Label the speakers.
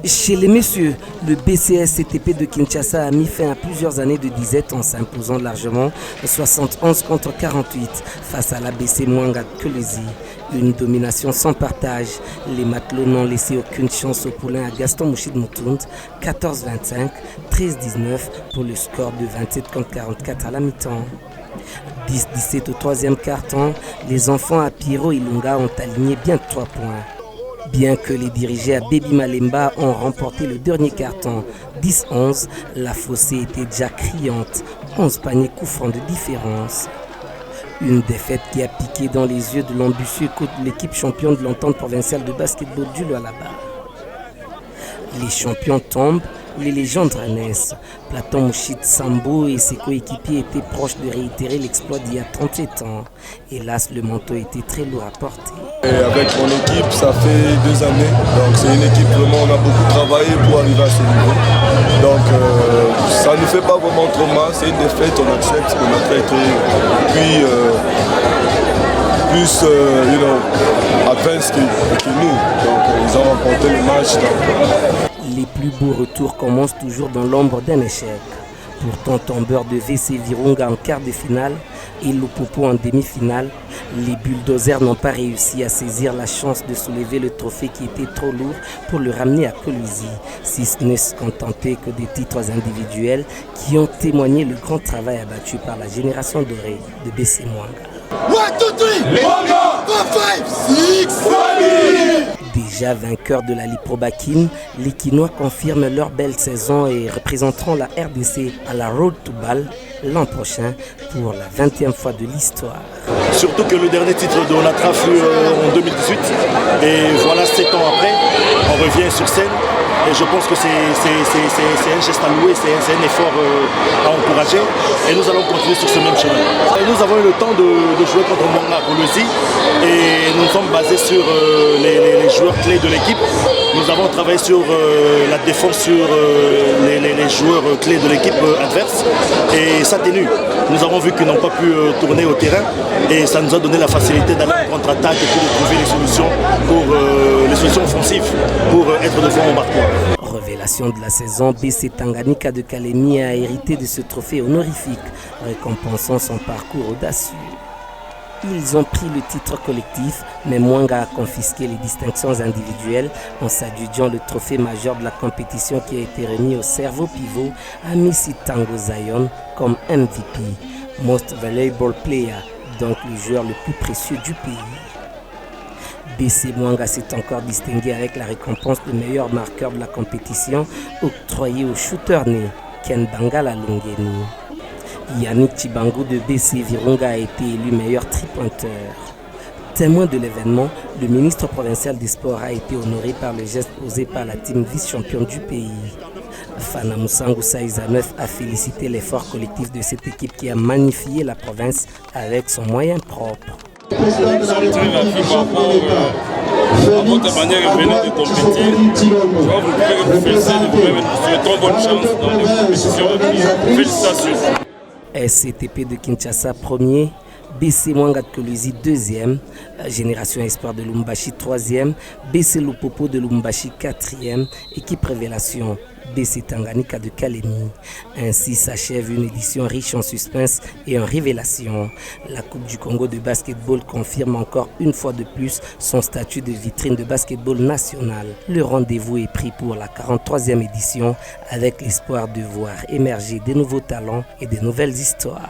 Speaker 1: Chez les messieurs, le BCS-CTP de Kinshasa a mis fin à plusieurs années de disette en s'imposant largement 71 contre 48 face à l'ABC Mwanga de Kolwezi. Une domination sans partage. Les matelots n'ont laissé aucune chance au poulain à Gaston Mouchid Moutound, 14-25, 13-19 pour le score de 27 contre 44 à la mi-temps. 10-17 au troisième quart-temps, les enfants à Pierrot Ilunga ont aligné bien 3 points. Bien que les dirigés à Baby Malemba ont remporté le dernier carton 10-11, la fossée était déjà criante, 11 paniers coups francs de différence. Une défaite qui a piqué dans les yeux de l'ambitieux coach de l'équipe championne de l'entente provinciale de basketball du Lualaba. Les champions tombent, les légendes renaissent. Platon Mouchid Sambo et ses coéquipiers étaient proches de réitérer l'exploit d'il y a 37 ans. Hélas, le manteau était très lourd à porter.
Speaker 2: Et avec mon équipe, ça fait 2 années. Donc c'est une équipe vraiment, on a beaucoup travaillé pour arriver à ce niveau. Donc ça ne nous fait pas vraiment trop mal. C'est une défaite, on accepte, on a traité. Puis plus advanced que nous. Donc ils ont remporté le match.
Speaker 1: Les plus beaux retours commencent toujours dans l'ombre d'un échec. Pourtant tombeur de VC Virunga en quart de finale et Lupopo en demi-finale, les bulldozers n'ont pas réussi à saisir la chance de soulever le trophée qui était trop lourd pour le ramener à Kolwezi, si ce n'est se contenter que des titres individuels qui ont témoigné le grand travail abattu par la génération dorée de BC Mwanga.
Speaker 3: 1, 2, 3, 4, 5, 6, 7.
Speaker 1: Déjà vainqueurs de la Liprobakin, les Kinois confirment leur belle saison et représenteront la RDC à la Road to Ball l'an prochain pour la 20e fois de l'histoire.
Speaker 4: Surtout que le dernier titre de Onatra fut en 2018 et voilà 7 ans après, on revient sur scène. Et je pense que c'est un geste à louer, c'est un effort à encourager. Et nous allons continuer sur ce même chemin. Et nous avons eu le temps de jouer contre Mwanga Kolwezi et nous sommes basés sur les joueurs clés de l'équipe. Nous avons travaillé sur la défense, sur les joueurs clés de l'équipe adverse. Et ça tenue. Nous avons vu qu'ils n'ont pas pu tourner au terrain et ça nous a donné la facilité d'aller en contre-attaque et de trouver les solutions les solutions offensives pour être devant au marqueur.
Speaker 1: Révélation de la saison, BC Tanganyika de Kalemi a hérité de ce trophée honorifique, récompensant son parcours audacieux. Ils ont pris le titre collectif, mais Mwanga a confisqué les distinctions individuelles en s'adjudiant le trophée majeur de la compétition qui a été remis au cerveau pivot à Missy Tango Zion comme MVP, Most Valuable Player, donc le joueur le plus précieux du pays. BC Mwanga s'est encore distingué avec la récompense de meilleur marqueur de la compétition octroyée au shooter né Ken Bangala Longeni. Yannick Chibangu de BC Virunga a été élu meilleur tripointeur. Témoin de l'événement, le ministre provincial des Sports a été honoré par le geste posé par la team vice-championne du pays. Fana Moussangu Saïza-Neuf a félicité l'effort collectif de cette équipe qui a magnifié la province avec son moyen propre.
Speaker 5: Merci beaucoup à votre manière de venir de compétir. Je vois vous pouvez vous féliciter de vous-même et vous souhaitons bonne chance dans les compétitions à venir. Félicitations.
Speaker 1: SCTP de Kinshasa premier, BC Mwanga de Kolwezi deuxième, Génération Espoir de Lumbashi troisième, BC Lupopo de Lumbashi quatrième, équipe Révélation BC Tanganyika de Kalemi. Ainsi s'achève une édition riche en suspense et en révélation. La Coupe du Congo de basketball confirme encore une fois de plus son statut de vitrine de basketball national. Le rendez-vous est pris pour la 43e édition avec l'espoir de voir émerger des nouveaux talents et des nouvelles histoires.